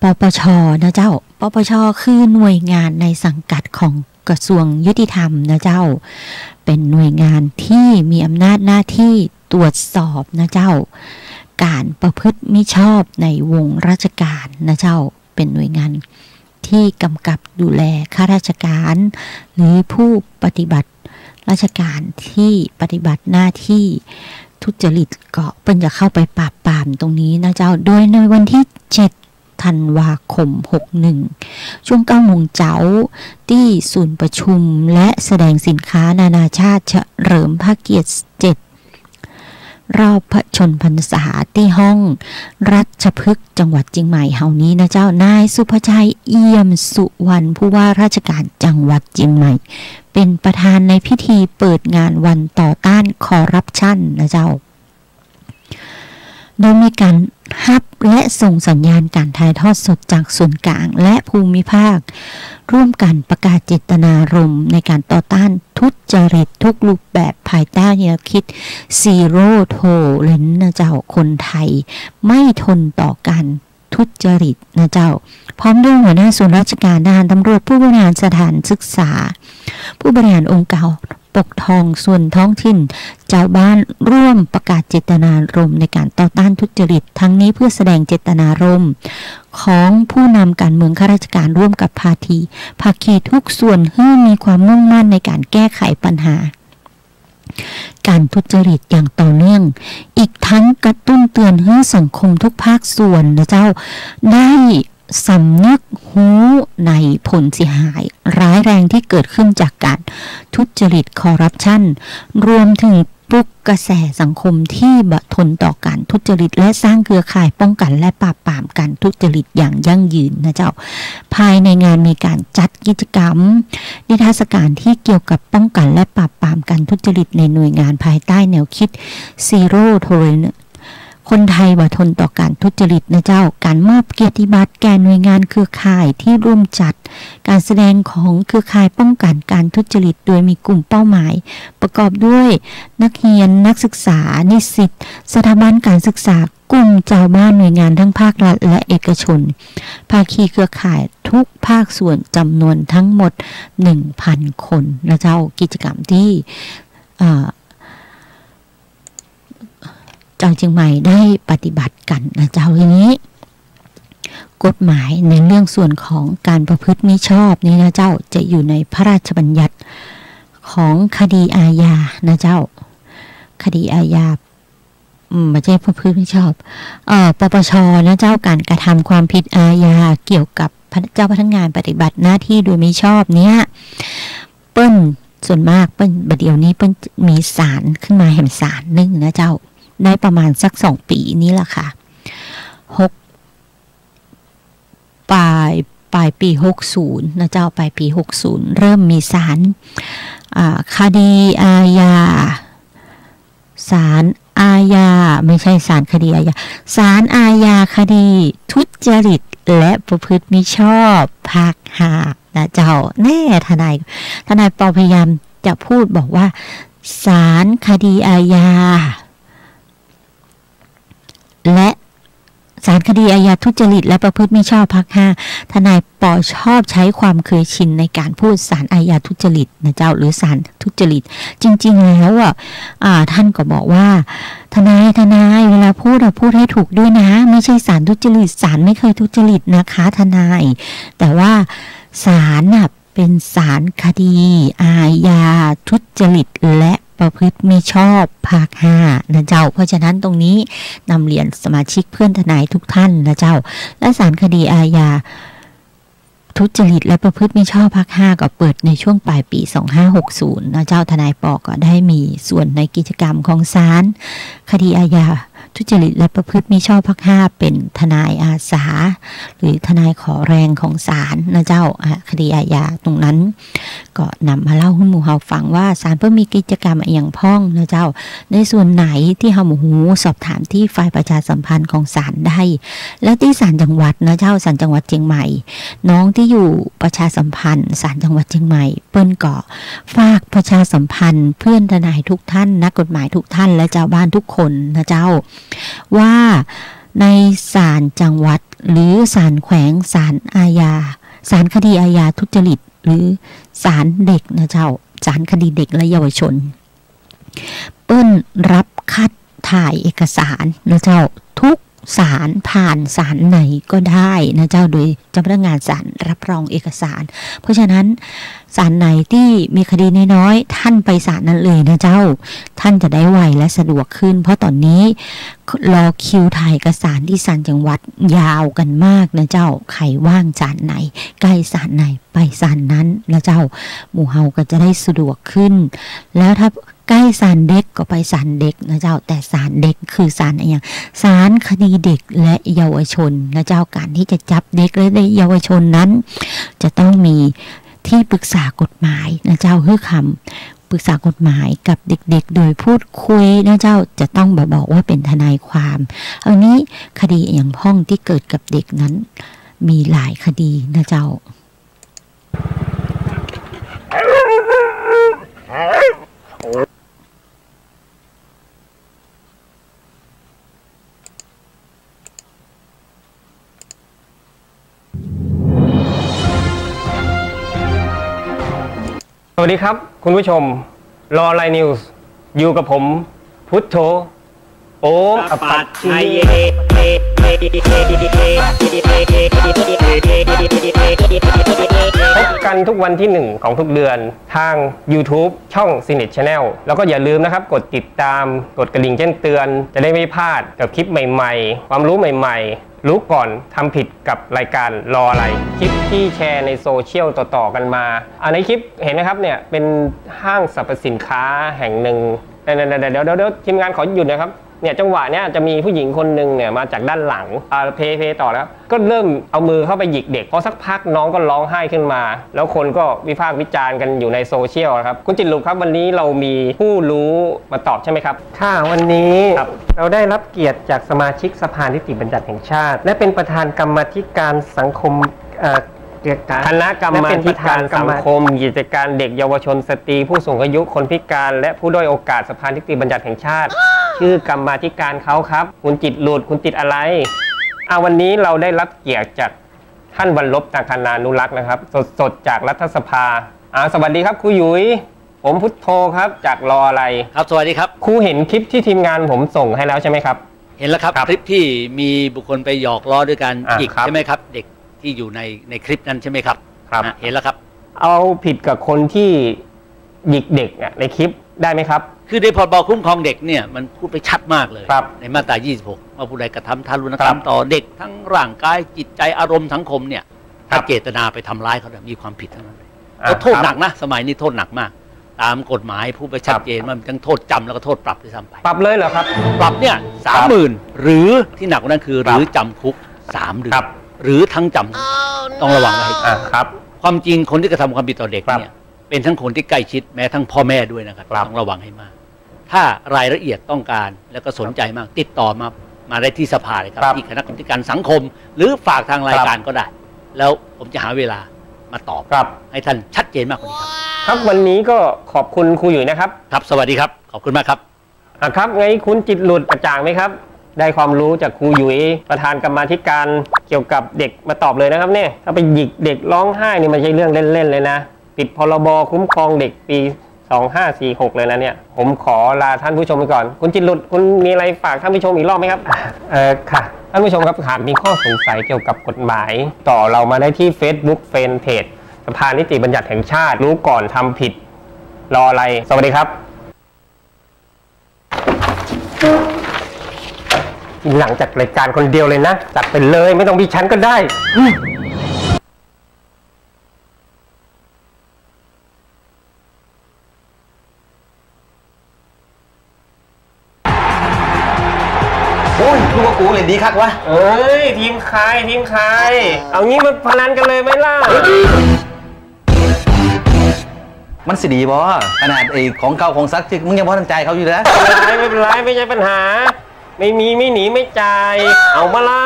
ปปช.นะเจ้าปปช.คือหน่วยงานในสังกัดของกระทรวงยุติธรรมนะเจ้าเป็นหน่วยงานที่มีอำนาจหน้าที่ตรวจสอบนะเจ้าการประพฤติมิชอบในวงราชการนะเจ้าเป็นหน่วยงานที่กำกับดูแลข้าราชการหรือผู้ปฏิบัติราชการที่ปฏิบัติหน้าที่ทุจริตก็เป็นจะเข้าไปปราบปรามตรงนี้นะเจ้าโดยในวันที่7 ธันวาคม 61ช่วง 9 โมงเช้าที่ศูนย์ประชุมและแสดงสินค้านานาชาติเฉลิมพระเกียรติ7รอบพระชนพรรษาที่ห้องรัชพฤกษ์จังหวัดเชียงใหม่เฮานี้นะเจ้านายสุภชัยเอี่ยมสุวรรณผู้ว่าราชการจังหวัดเชียงใหม่เป็นประธานในพิธีเปิดงานวันต่อต้านคอร์รัปชันนะเจ้าโดยมีการ ฮับและส่งสัญญาณการถ่ายทอดสดจากส่วนกลางและภูมิภาคร่วมกันประกาศเจตนารมณ์ในการต่อต้านทุจริตทุกรูปแบบภายใต้แนวคิด Zero Tolerance นะเจ้าคนไทยไม่ทนต่อการทุจริตนะเจ้าพร้อมด้วยหัวหน้าส่วนราชการทหารตำรวจผู้บริหารสถานศึกษาผู้บริหารองค์การปกครองส่วนท้องถิ่นชาวบ้านร่วมประกาศเจตนารมณ์ในการต่อต้านทุจริตทั้งนี้เพื่อแสดงเจตนารมณ์ของผู้นำการเมืองข้าราชการร่วมกับภาคีทุกส่วนให้มีความมุ่งมั่นในการแก้ไขปัญหาการทุจริตอย่างต่อเนื่องอีกทั้งกระตุ้นเตือนให้สังคมทุกภาคส่วนนะเจ้าได้สำนึกรู้ในผลเสียหายร้ายแรงที่เกิดขึ้นจากการทุจริตคอร์รัปชันรวมถึงปลุกกระแสสังคมที่บ่ทนต่อการทุจริตและสร้างเครือข่ายป้องกันและปราบปรามการทุจริตอย่างยั่งยืนนะเจ้าภายในงานมีการจัดกิจกรรมนิทรรศการที่เกี่ยวกับป้องกันและปราบปรามการทุจริตในหน่วยงานภายใต้แนวคิด Zero Toleranceคนไทยบ่ทนต่อการทุจริตนะเจ้าการมอบเกียรติบัตรแก่หน่วยงานเครือข่ายที่ร่วมจัดการแสดงของเครือข่ายป้องกันการทุจริตโดยมีกลุ่มเป้าหมายประกอบด้วยนักเรียนนักศึกษานิสิตสถาบันการศึกษากลุ่มชาวบ้านหน่วยงานทั้งภาครัฐและเอกชนภาคีเครือข่ายทุกภาคส่วนจำนวนทั้งหมด 1,000 คนนะเจ้ากิจกรรมที่เจ้าเชียงใหม่ได้ปฏิบัติกันนะเจ้าทีนี้กฎหมายในเรื่องส่วนของการประพฤติมิชอบนี่นะเจ้าจะอยู่ในพระราชบัญญัติของคดีอาญานะเจ้าคดีอาญาไม่ใช่ประพฤติมิชอบปปชนะเจ้าการกระทำความผิดอาญาเกี่ยวกับเจ้าพนักงานปฏิบัติหน้าที่โดยมิชอบเนี้ยเปิ้ลส่วนมากเปิ้ลบัดเดี๋ยวนี้เปิ้ลมีศาลขึ้นมาแห่งศาลนึงนะเจ้าได้ประมาณสัก2 ปีนี้แหละค่ะปลายปี60นะเจ้าปลายปี60เริ่มมีศาลคดีอาญาศาลอาญาไม่ใช่ศาลคดีอาญาศาลอาญาคดีทุจริตและประพฤติมิชอบภาค5นะเจ้าแน่ทนายป.พยายามจะพูดบอกว่าศาลคดีอาญาและศาลคดีอาญาทุจริตและประพฤติมิชอบภาค5ทนายป.ชอบใช้ความเคยชินในการพูดศาลอาญาทุจริตนะเจ้าหรือศาลทุจริตจริงๆแล้วท่านก็บอกว่าทนายเวลาพูดให้ถูกด้วยนะไม่ใช่ศาลทุจริตศาลไม่เคยทุจริตนะคะทนายแต่ว่าศาลน่ะเป็นศาลคดีอาญาทุจริตและประพฤติมิชอบภาค5นะเจ้าเพราะฉะนั้นตรงนี้นำเรียนสมาชิกเพื่อนทนายทุกท่านนะเจ้าและศาลคดีอาญาทุจริตและประพฤติมิชอบภาค5ก็เปิดในช่วงปลายปี2560นะเจ้าทนายป.ก็ได้มีส่วนในกิจกรรมของศาลคดีอาญาทุจริตและประพฤติมิชอบภาค5เป็นทนายอาสาหรือทนายขอแรงของศาลนะเจ้าคดีอาญาตรงนั้นก็นำมาเล่าให้หมู่เฮาฟังว่าศาลเพิ่มมีกิจกรรมอย่างพ้องนะเจ้าในส่วนไหนที่เฮาหมู่หูสอบถามที่ฝ่ายประชาสัมพันธ์ของศาลได้และที่ศาลจังหวัดนะเจ้าศาลจังหวัดเชียงใหม่น้องที่อยู่ประชาสัมพันธ์ศาลจังหวัดเชียงใหม่เปิ้นก็ฝากประชาสัมพันธ์เพื่อนทนายทุกท่านนักกฎหมายทุกท่านและชาวบ้านทุกคนนะเจ้าว่าในศาลจังหวัดหรือศาลแขวงศาลอาญาศาลคดีอาญาทุจริตหรือศาลเด็กนะเจ้าศาลคดีเด็กและเยาวชนเปิ้นรับคัดถ่ายเอกสารนะเจ้าทุกศาลผ่านศาลไหนก็ได้นะเจ้าโดยเจ้าพนักงานศาลรับรองเอกสารเพราะฉะนั้นศาลไหนที่มีคดีน้อยๆท่านไปศาลนั้นเลยนะเจ้าท่านจะได้ไวและสะดวกขึ้นเพราะตอนนี้รอคิวถ่ายเอกสารที่ศาลจังหวัดยาวกันมากนะเจ้าใครว่างศาลไหนใกล้ศาลไหนไปศาลนั้นนะเจ้าหมู่เฮาก็จะได้สะดวกขึ้นแล้วถ้าใกล้ศาลเด็กก็ไปศาลเด็กนะเจ้าแต่ศาลเด็กคือศาลอะไรอย่างศาลคดีเด็กและเยาวชนนะเจ้าการที่จะจับเด็กและเยาวชนนั้นจะต้องมีที่ปรึกษากฎหมายนะเจ้าคือคำ ปรึกษากฎหมายกับเด็กๆโดยพูดคุยนะเจ้าจะต้องบอกว่าเป็นทนายความเอานี้คดีอย่างพ้องที่เกิดกับเด็กนั้นมีหลายคดีนะเจ้าสวัสดีครับคุณผู้ชมรอไลน์นิวส์อยู่กับผมพุทโธโออปัตชัยพบกันทุกวันที่1ของทุกเดือนทาง YouTube ช่อง Cine Channel แล้วก็อย่าลืมนะครับกดติดตามกดกระดิ่งแจ้งเตือนจะได้ไม่พลาดกับคลิปใหม่ๆความรู้ใหม่ๆรู้ก่อนทำผิดกับรายการรออะไรคลิปที่แชร์ในโซเชียลต่อๆกันมาในคลิปเห็นนะครับเนี่ยเป็นห้างสรรพสินค้าแห่งหนึ่งเดี๋ยวทีมงานขอหยุดนะครับเนี่ยจังหวะเนี้ยจะมีผู้หญิงคนหนึ่งเนี่ยมาจากด้านหลังเพต่อแล้วก็เริ่มเอามือเข้าไปหยิกเด็กพอสักพักน้องก็ร้องไห้ขึ้นมาแล้วคนก็วิพากษ์วิจารณ์กันอยู่ในโซเชียลครับคุณจิตรลุครับวันนี้เรามีผู้รู้มาตอบใช่ไหมครับค่ะวันนี้เราได้รับเกียรติจากสมาชิกสภานิติบัญญัติแห่งชาติและเป็นประธานกรรมาธิการสังคมคณะกรรมาธิการสังคมกิจการเด็กเยาวชนสตรีผู้สูงอายุคนพิการและผู้ด้อยโอกาสสภานิติบัญญัติแห่งชาติชื่อกรรมาธิการเขาครับคุณจิตรลุคุณติดอะไรวันนี้เราได้รับเกียรติจากท่านวรรลบนาคนานุรักษ์นะครับสดจากรัฐสภาสวัสดีครับครูหยุยผมพุทโธครับจากรออะไรครับสวัสดีครับครูเห็นคลิปที่ทีมงานผมส่งให้แล้วใช่ไหมครับเห็นแล้วครับคลิปที่มีบุคคลไปหยอกล้อด้วยกันหยิกใช่ไหมครับเด็กที่อยู่ในคลิปนั้นใช่ไหมครับครับเห็นแล้วครับเอาผิดกับคนที่หยิกเด็กในคลิปได้ไหมครับคือในพรบคุ้มครองเด็กเนี่ยมันพูดไปชัดมากเลยในมาตรา 26 ว่าผู้ใดกระทำทารุณกรรมต่อเด็กทั้งร่างกายจิตใจอารมณ์สังคมเนี่ยถ้าเจตนาไปทำร้ายเขามีความผิดทั้งนั้นเลยโทษหนักนะสมัยนี้โทษหนักมากตามกฎหมายพูดไปชัดเจนว่ามันทั้งโทษจำแล้วก็โทษปรับด้วยซ้ำไปปรับเลยเหรอครับปรับเนี่ย 30,000 หรือที่หนักกว่านั้นคือหรือจำคุก3 เดือนหรือทั้งจำต้องระวังไว้ให้ดีครับความจริงคนที่กระทำความผิดต่อเด็กเนี่ยเป็นทั้งคนที่ใกล้ชิดแม้ทั้งพ่อแม่ด้วยนะครับต้องระวังให้มากถ้ารายละเอียดต้องการแล้วก็สนใจมากติดต่อมาได้ที่สภาเลยครับที่คณะกรรมการสังคมหรือฝากทางรายการก็ได้แล้วผมจะหาเวลามาตอบให้ท่านชัดเจนมากกว่านี้ครับวันนี้ก็ขอบคุณครูหยุยนะครับครับสวัสดีครับขอบคุณมากครับครับไงคุณจิตรลุกระจ่างไหมครับได้ความรู้จากครูหยุยประธานกรรมาธิการเกี่ยวกับเด็กมาตอบเลยนะครับเนี่ยถ้าไปหยิกเด็กร้องไห้นี่มันใช่เรื่องเล่นๆเลยนะติดพรบคุ้มครองเด็กปี2546เลยนะเนี่ยผมขอลาท่านผู้ชมไปก่อนคุณจิตรลุคุณมีอะไรฝากท่านผู้ชมอีกรอบไหมครับค่ะท่านผู้ชมครับหากมีข้อสงสัยเกี่ยวกับกฎหมายต่อเรามาได้ที่ Facebook Fanpage สภานิติบัญญัติแห่งชาติรู้ก่อนทำผิดรออะไรสวัสดีครับหลังจากรายการคนเดียวเลยนะจัดไปเลยไม่ต้องมีฉันก็ได้โอ้ยลูกว่ากูเลยดีคักวะเอ้ยทีมใครเอางี้มาพนันกันเลยไหมล่ะมันสิดีบ่ขนาดไอ้ของเก่าของซักที่มึงยังพอตั้งใจเขาอยู่แล้วไม่เป็นไรไม่ใช่ปัญหาไม่มีไม่หนีไม่จ่ายเอามาล่ะ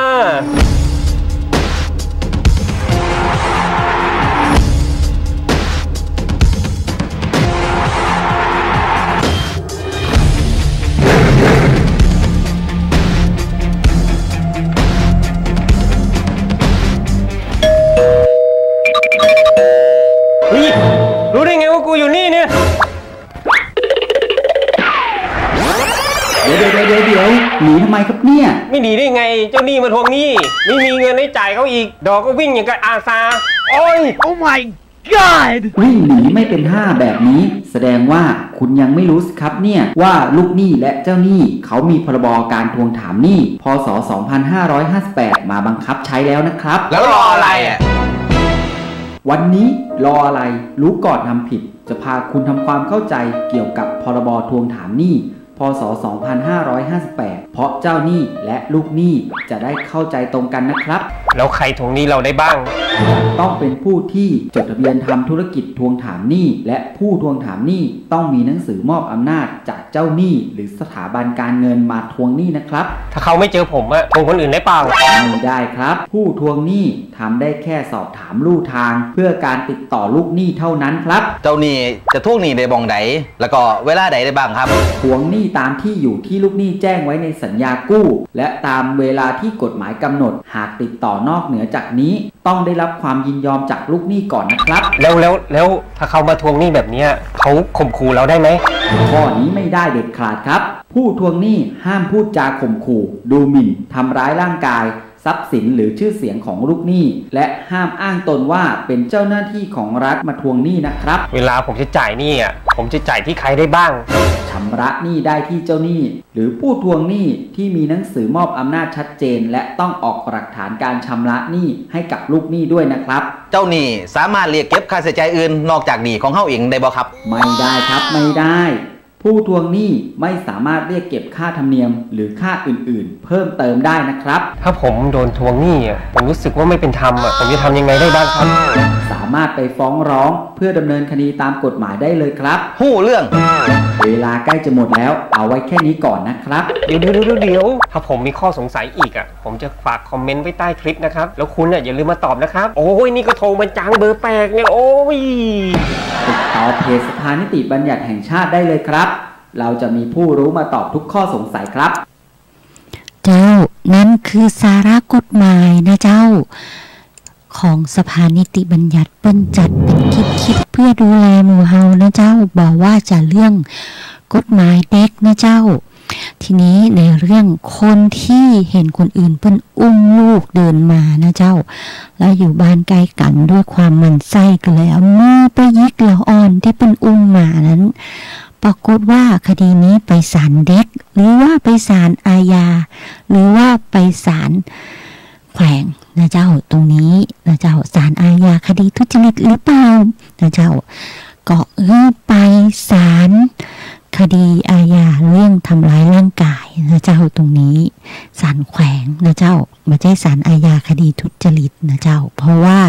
รู้ได้ไงว่ากูอยู่นี่เนี่ยเดี๋ยวหนีทำไมครับเนี่ยไม่หนีได้ไงเจ้าหนี้มาทวงหนี้ไม่มีเงินให้จ่ายเขาอีกดอกก็วิ่งอย่างกับอาซาโอ้ย Oh my God วิ่งหนีไม่เป็นท่าแบบนี้แสดงว่าคุณยังไม่รู้สิครับเนี่ยว่าลูกหนี้และเจ้าหนี้เขามีพรบการทวงถามหนี้พ.ศ. 2558มาบังคับใช้แล้วนะครับแล้วรออะไรอ่ะวันนี้รออะไรรู้ก่อนทำผิดจะพาคุณทำความเข้าใจเกี่ยวกับพรบทวงถามหนี้ พศ 2558 เพราะเจ้าหนี้และลูกหนี้จะได้เข้าใจตรงกันนะครับแล้วใครทวงหนี้เราได้บ้างต้องเป็นผู้ที่จดทะเบียนทำธุรกิจทวงถามหนี้และผู้ทวงถามหนี้ต้องมีหนังสือมอบอำนาจจากเจ้าหนี้หรือสถาบันการเงินมาทวงหนี้นะครับถ้าเขาไม่เจอผมอะทวงคนอื่นได้เปล่าไม่ได้ครับผู้ทวงหนี้ทำได้แค่สอบถามลู่ทางเพื่อการติดต่อลูกหนี้เท่านั้นครับเจ้าหนี้จะทวงหนี้ได้บ้องใดแล้วก็เวลาใดได้บ้างครับทวงหนี้ตามที่อยู่ที่ลูกหนี้แจ้งไว้ในสัญญากู้และตามเวลาที่กฎหมายกำหนดหากติดต่อนอกเหนือจากนี้ต้องได้รับความยินยอมจากลูกหนี้ก่อนนะครับแล้วถ้าเขามาทวงหนี้แบบนี้เขาข่มขู่เราได้ไหมข้อนี้ไม่ได้เด็ดขาดครับผู้ทวงหนี้ห้ามพูดจาข่มขู่ดูหมิ่นทำร้ายร่างกายทรัพย์สินหรือชื่อเสียงของลูกหนี้และห้ามอ้างตนว่าเป็นเจ้าหน้าที่ของรัฐมาทวงหนี้นะครับเวลาผมจะจ่ายหนี้ผมจะจ่ายที่ใครได้บ้างชำระหนี้ได้ที่เจ้าหนี้หรือผู้ทวงหนี้ที่มีหนังสือมอบอำนาจชัดเจนและต้องออกหลักฐานการชำระหนี้ให้กับลูกหนี้ด้วยนะครับเจ้าหนี้สามารถเรียกเก็บค่าใช้จ่ายอื่นนอกจากหนี้ของเฮาเองได้บ่ครับไม่ได้ครับไม่ได้ผู้ทวงหนี้ไม่สามารถเรียกเก็บค่าธรรมเนียมหรือค่าอื่นๆเพิ่มเติมได้นะครับถ้าผมโดนทวงหนี้ผมรู้สึกว่าไม่เป็นธรรมผมจะทำยังไงได้บ้างครับสามารถไปฟ้องร้องเพื่อดำเนินคดีตามกฎหมายได้เลยครับฮู้เรื่องเวลาใกล้จะหมดแล้วเอาไว้แค่นี้ก่อนนะครับเดี๋ยวถ้าผมมีข้อสงสัยอีกผมจะฝากคอมเมนต์ไว้ใต้คลิปนะครับแล้วคุณอย่าลืมมาตอบนะครับโอ้ยนี่ก็โทรมาจังเบอร์แปลกเนี่ยโอ้ยติดต่อเพจสภานิติบัญญัติแห่งชาติได้เลยครับเราจะมีผู้รู้มาตอบทุกข้อสงสัยครับเจ้านั่นคือสาระกฎหมายนะเจ้าของสภานิติบัญญัติเปิ้นจัดเป็นคลิปเพื่อดูแลหมู่เฮานะเจ้าบอกว่าจะเรื่องกฎหมายเด็กนะเจ้าทีนี้ในเรื่องคนที่เห็นคนอื่นเปิ้นอุ้มลูกเดินมานะเจ้าแล้วอยู่บ้านใกล้กันด้วยความหมั่นไส้กันเลยเอามือไปยิกละอ่อนที่เปิ้นอุ้มมานั้นปรากฏว่าคดีนี้ไปศาลเด็กหรือว่าไปศาลอาญาหรือว่าไปศาลแขวงนะเจ้าตรงนี้นะเจ้าศาลอาญาคดีทุจริตหรือเปล่านะเจ้าก็ไปศาลคดีอาญาเรื่องทำร้ายร่างกายนะเจ้าตรงนี้ศาลแขวงนะเจ้าไม่ใช่ศาลอาญาคดีทุจริตนะเจ้าเพราะว่า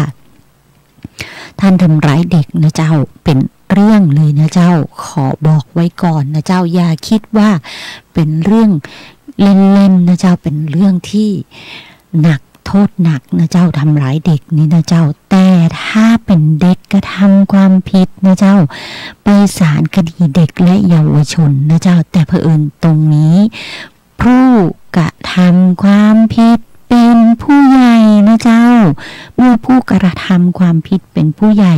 ท่านทำร้ายเด็กนะเจ้าเป็นเรื่องเลยนะเจ้าขอบอกไว้ก่อนนะเจ้าอย่าคิดว่าเป็นเรื่องเล่นๆนะเจ้าเป็นเรื่องที่หนักโทษหนักนะเจ้าทำร้ายเด็กนี่นะเจ้าแต่ถ้าเป็นเด็กกระทำความผิดนะเจ้าไปศาลคดีเด็กและเยาวชนนะเจ้าแต่เผอิญตรงนี้ผู้กระทำความผิดเป็นผู้ใหญ่นะเจ้าเมื่อผู้กระทำความผิดเป็นผู้ใหญ่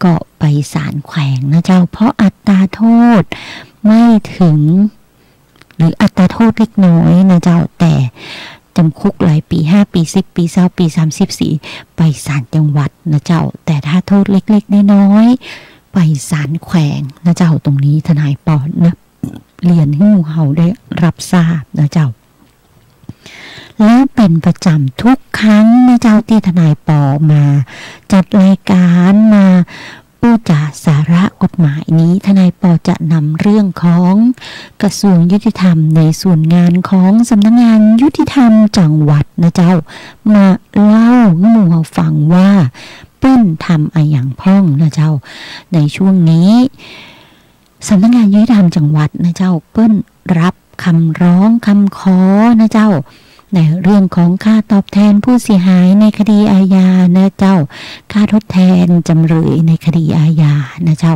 ก็ไปศาลแขวงนะเจ้าเพราะอัตราโทษไม่ถึงหรืออัตราโทษเล็กน้อยนะเจ้าแต่จำคุกหลายปี5 ปี 10 ปี20 ปี34ไปศาลจังหวัดนะเจ้าแต่ถ้าโทษเล็กๆน้อยๆไปศาลแขวงนะเจ้าตรงนี้ทนายปอนะเรียนให้หมู่เฮาได้รับทราบนะเจ้าและเป็นประจำทุกครั้งนะเจ้าที่ทนายปอมาจัดรายการมาปู้จาสาระกฎหมายนี้ทนายปอจะนำเรื่องของกระทรวงยุติธรรมในส่วนงานของสำนักงานยุติธรรมจังหวัดนะเจ้ามาเล่าให้หมู่เราฟังว่าเปิ้นทำอะไรอย่างพ้องนะเจ้าในช่วงนี้สำนักงานยุติธรรมจังหวัดนะเจ้าเปิ้นรับคำร้องคำขอนะเจ้าในเรื่องของค่าตอบแทนผู้เสียหายในคดีอาญานะเจ้าค่าทดแทนจำเลยในคดีอาญานะเจ้า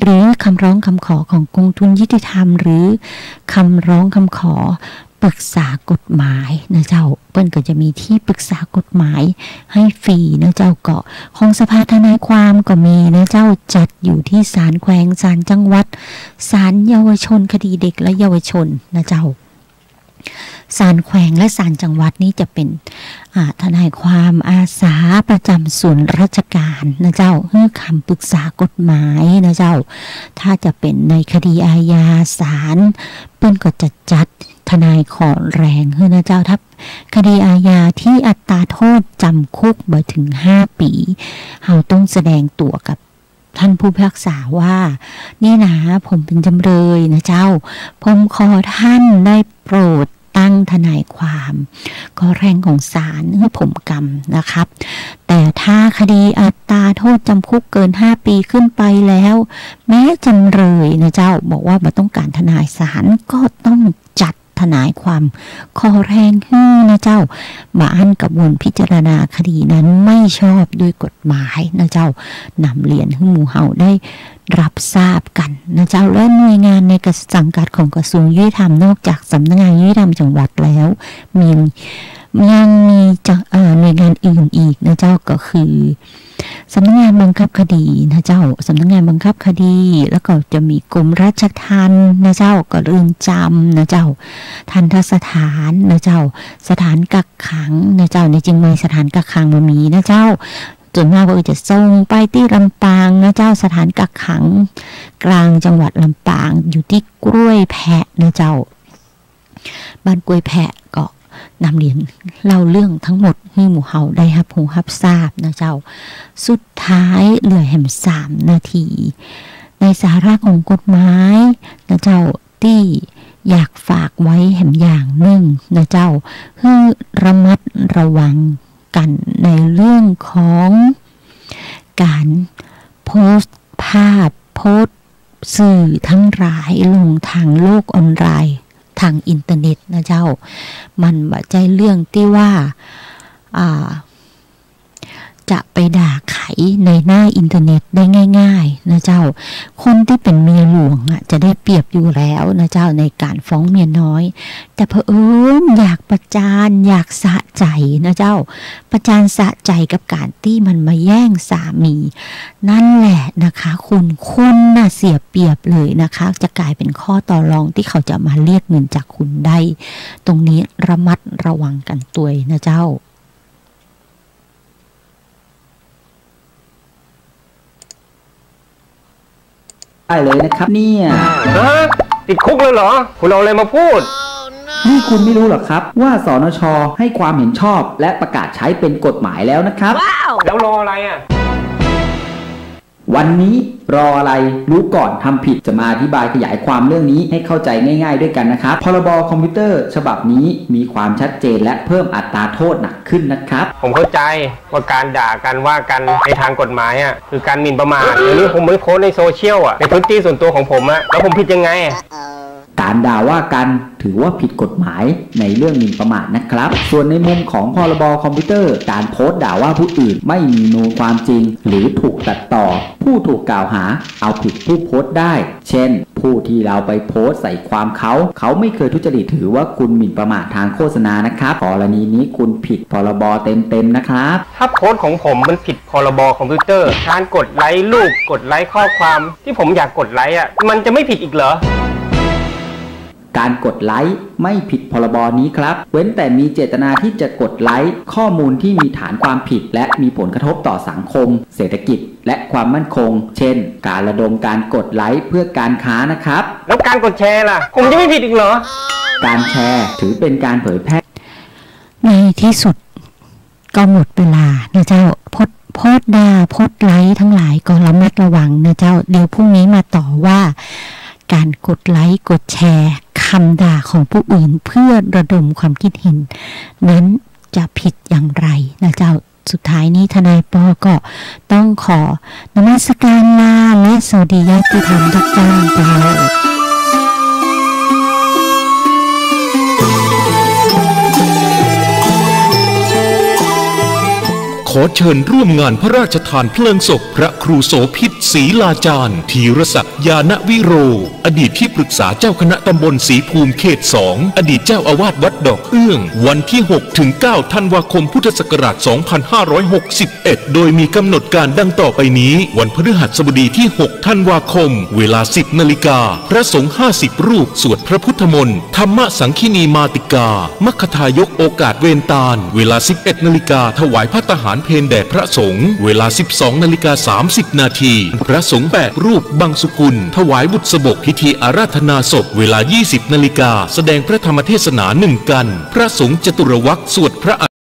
หรือคำร้องคำขอของกองทุนยุติธรรมหรือคำร้องคำขอปรึกษากฎหมายนะเจ้าเปิ้นก็จะมีที่ปรึกษากฎหมายให้ฟรีนะเจ้าเกาะของสภาทนายความก็มีนะเจ้าจัดอยู่ที่ศาลแขวงศาลจังหวัดศาลเยาวชนคดีเด็กและเยาวชนนะเจ้าศาลแขวงและศาลจังหวัดนี้จะเป็นทนายความอาสาประจำส่วนราชการนะเจ้าให้คำปรึกษากฎหมายนะเจ้าถ้าจะเป็นในคดีอาญาศาลเปิ้นก็จะจัดทนายขอแรงให้นะเจ้าถ้าคดีอาญาที่อัตราโทษจำคุกบ่ถึง5 ปีเราต้องแสดงตัวกับ ท่านผู้พิพากษาว่านี่นะผมเป็นจำเลยนะเจ้าผมขอท่านได้โปรดตั้งทนายความก็แรงของศาลให้ผมกรรมนะครับแต่ถ้าคดีอัตราโทษจำคุกเกิน5 ปีขึ้นไปแล้วแม้จำเลยนะเจ้าบอกว่าไม่ต้องการทนายศาลก็ต้องจัดทนายความขอแรงขึ้นนะเจ้ามาอันกระบวนพิจารณาคดีนั้นไม่ชอบด้วยกฎหมายนะเจ้านำเรียนให้หมู่เฮาได้รับทราบกันนะเจ้าและหน่วยงานในสังกัดของกระทรวงยุติธรรมนอกจากสำนักงานยุติธรรมจังหวัดแล้วยังมีหน่วยงานอื่นอีกนะเจ้าก็คือสำนักงานบังคับคดีนะเจ้าสำนักงานบังคับคดีแล้วก็จะมีกรมราชทัณฑ์นะเจ้าก็เรือนจำนะเจ้าทันทสถานนะเจ้าสถานกักขังนะเจ้าในจริงๆสถานกักขังมันมีนะเจ้าส่วนมากก็จะส่งไปที่ลำปางนะเจ้าสถานกักขังกลางจังหวัดลำปางอยู่ที่กล้วยแพะนะเจ้าบ้านกล้วยแพะก็นำเรียนเล่าเรื่องทั้งหมดให้หมู่เฮาได้รับรู้รับทราบนะเจ้าสุดท้ายเหลือแห่ม3 นาทีในสาระของกฎหมายนะเจ้าที่อยากฝากไว้แห่มอย่างหนึ่งนะเจ้าคือระมัดระวังกันในเรื่องของการโพสต์ภาพโพสต์สื่อทั้งหลายลงทางโลกออนไลน์ทางอินเทอร์เน็ตนะเจ้ามันบ่ใจเรื่องที่ว่าจะไปด่าไขในหน้าอินเทอร์เน็ตได้ง่ายๆนะเจ้าคนที่เป็นเมียหลวงจะได้เปรียบอยู่แล้วนะเจ้าในการฟ้องเมียน้อยแต่เผอิญอยากประจานอยากสะใจนะเจ้าประจานสะใจกับการที่มันมาแย่งสามีนั่นแหละนะคะคุณน่ะเสียเปรียบเลยนะคะจะกลายเป็นข้อต่อรองที่เขาจะมาเรียกเงินจากคุณได้ตรงนี้ระมัดระวังกันตัวนะเจ้าได้เลยนะครับเนี่ยติดคุกเลยเหรอคุณเอาอะไรมาพูด นี่คุณไม่รู้หรอครับว่าสนช.ให้ความเห็นชอบและประกาศใช้เป็นกฎหมายแล้วนะครับ แล้วรออะไรอ่ะวันนี้รออะไรรู้ก่อนทำผิดจะมาอธิบายขยายความเรื่องนี้ให้เข้าใจง่ายๆด้วยกันนะครับพรบคอมพิวเตอร์ฉบับนี้มีความชัดเจนและเพิ่มอัตราโทษหนักขึ้นนะครับผมเข้าใจว่าการด่ากันว่ากันในทางกฎหมายอ่ะคือการหมิ่นประมาทเดี๋ยวนี้ผมไม่โพสในโซเชียลอ่ะในพื้นที่ส่วนตัวของผมอ่ะแล้วผมผิดยังไงการด่าว่ากันถือว่าผิดกฎหมายในเรื่องหมิ่นประมาทนะครับส่วนในมุมของพรบคอมพิวเตอร์การโพสต์ด่าว่าผู้อื่นไม่มีมูลความจริงหรือถูกตัดต่อผู้ถูกกล่าวหาเอาผิดผู้โพสต์ได้เช่นผู้ที่เราไปโพสต์ใส่ความเขาไม่เคยทุจริตถือว่าคุณหมิ่นประมาททางโฆษณานะครับกรณีนี้คุณผิดพรบเต็มนะครับถ้าโพสต์ของผมมันผิดพรบคอมพิวเตอร์การกดไลค์รูปกดไลค์ข้อความที่ผมอยากกดไลค์อ่ะมันจะไม่ผิดอีกเหรอการกดไลค์ไม่ผิดพรบนี้ครับเว้นแต่มีเจตนาที่จะกดไลค์ข้อมูลที่มีฐานความผิดและมีผลกระทบต่อสังคมเศรษฐกิจและความมั่นคงเช่นการระดมการกดไลค์เพื่อการค้านะครับแล้วการกดแชร์ล่ะผมจะไม่ผิดอีกเหรอการแชร์ถือเป็นการเผยแพร่ในที่สุดก็หมดเวลานะเจ้าโพสต์ด่าโพสต์ไลค์ทั้งหลายก็ระมัดระวังนะเจ้าเดี๋ยวพรุ่งนี้มาต่อว่าการกดไลค์กดแชร์คำด่าของผู้อื่นเพื่อระดมความคิดเห็นนั้นจะผิดอย่างไรนะเจ้าสุดท้ายนี้ทนายปอก็ต้องขอนมัสการลาและสวัสดีญาติธรรมทุกท่านเจ้าขอเชิญร่วมงานพระราชทานเพลิงศพพระครูโสภิตศรีลาจารย์ธีรศักดิ์ยานวิโรอดีตที่ปรึกษาเจ้าคณะตำบลศรีภูมิเขต 2อดีตเจ้าอาวาสวัดดอกเอื้องวันที่6 ถึง 9 ธันวาคมพุทธศักราช 2561โดยมีกำหนดการดังต่อไปนี้วันพฤหัสบดีที่6 ธันวาคมเวลา 10 นาฬิกาพระสงฆ์50 รูปสวดพระพุทธมนต์ธรรมสังคีนีมาติกามัคคทายกโอกาสเวรตาลเวลา 11 นาฬิกาถวายพระทหารเพลแด่พระสงฆ์เวลา 12:30 นาทีพระสงฆ์8 รูปบังสุกุลถวายบุตรสบกพิธีอาราธนาศพเวลา 20 นาฬิกาแสดงพระธรรมเทศนา1 กันพระสงฆ์จตุรวรรคสวดพระ